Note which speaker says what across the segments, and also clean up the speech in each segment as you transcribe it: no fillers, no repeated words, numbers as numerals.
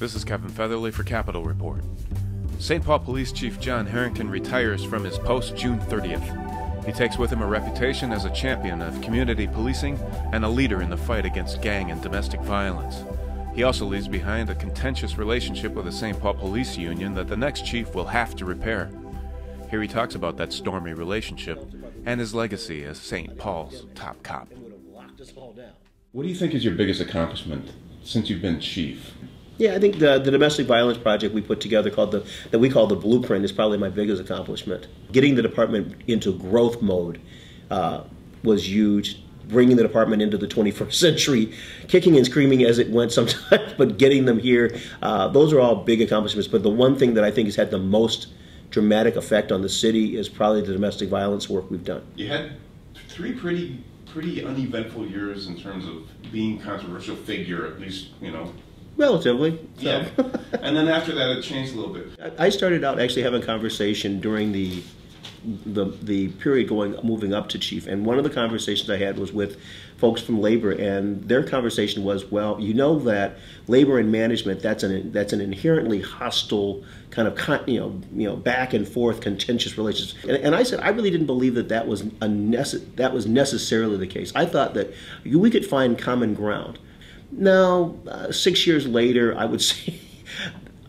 Speaker 1: This is Kevin Featherly for Capitol Report. St. Paul Police Chief John Harrington retires from his post June 30th. He takes with him a reputation as a champion of community policing and a leader in the fight against gang and domestic violence. He also leaves behind a contentious relationship with the St. Paul Police Union that the next chief will have to repair. Here he talks about that stormy relationship and his legacy as St. Paul's top cop.
Speaker 2: What do you think is your biggest accomplishment since you've been chief?
Speaker 3: Yeah, I think the domestic violence project we put together that we call the Blueprint is probably my biggest accomplishment. Getting the department into growth mode was huge. Bringing the department into the 21st century, kicking and screaming as it went sometimes, but getting them here, those are all big accomplishments. But the one thing that I think has had the most dramatic effect on the city is probably the domestic violence work we've done.
Speaker 2: You had three pretty uneventful years in terms of being a controversial figure, at least,
Speaker 3: Relatively. So.
Speaker 2: Yeah. And then after that, it changed a little bit.
Speaker 3: I started out actually having a conversation during the period moving up to chief, and one of the conversations I had was with folks from labor, and their conversation was, well, you know that labor and management, that's an inherently hostile kind of back and forth contentious relationship. And I said I really didn't believe that was necessarily the case. I thought that we could find common ground. Now, 6 years later, I would say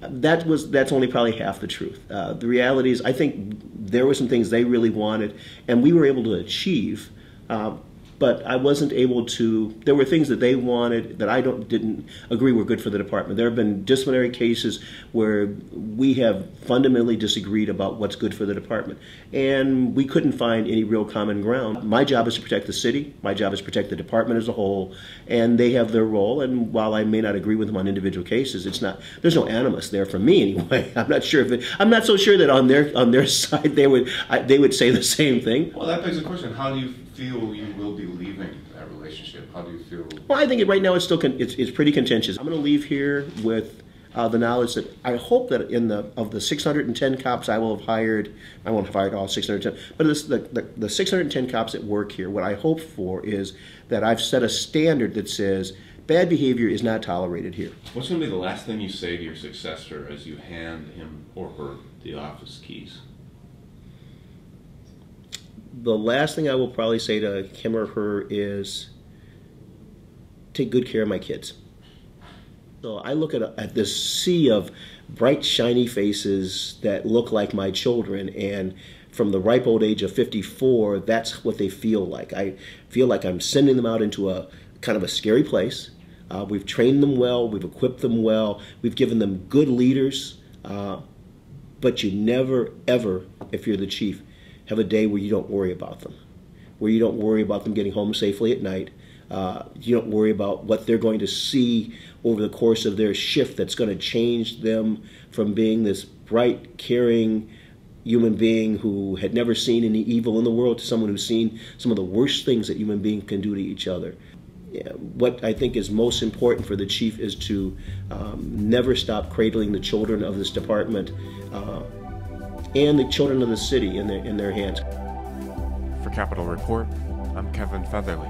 Speaker 3: that's only probably half the truth. The reality is, I think there were some things they really wanted, and we were able to achieve. But I wasn't able to. There were things that they wanted that I didn't agree were good for the department. There have been disciplinary cases where we have fundamentally disagreed about what's good for the department, and we couldn't find any real common ground. My job is to protect the city. My job is to protect the department as a whole, and they have their role. And while I may not agree with them on individual cases, there's no animus there from me anyway. I'm not so sure that on their side they would say the same thing.
Speaker 2: Well, that begs the question: how do you feel you will be leaving that relationship? How do you feel?
Speaker 3: Well, I think right now it's still it's pretty contentious. I'm going to leave here with the knowledge that I hope that of the 610 cops I will have hired, I won't have hired all 610, but the 610 cops that work here, what I hope for is that I've set a standard that says bad behavior is not tolerated here.
Speaker 2: What's going to be the last thing you say to your successor as you hand him or her the office keys?
Speaker 3: The last thing I will probably say to him or her is take good care of my kids. So I look at this sea of bright, shiny faces that look like my children, and from the ripe old age of 54, that's what they feel like. I feel like I'm sending them out into a kind of a scary place. We've trained them well, we've equipped them well, we've given them good leaders, but you never, ever, if you're the chief, have a day where you don't worry about them, where you don't worry about them getting home safely at night. You don't worry about what they're going to see over the course of their shift that's going to change them from being this bright, caring human being who had never seen any evil in the world to someone who's seen some of the worst things that human beings can do to each other. Yeah, what I think is most important for the chief is to never stop cradling the children of this department and the children of the city in their hands.
Speaker 1: For Capitol Report, I'm Kevin Featherly.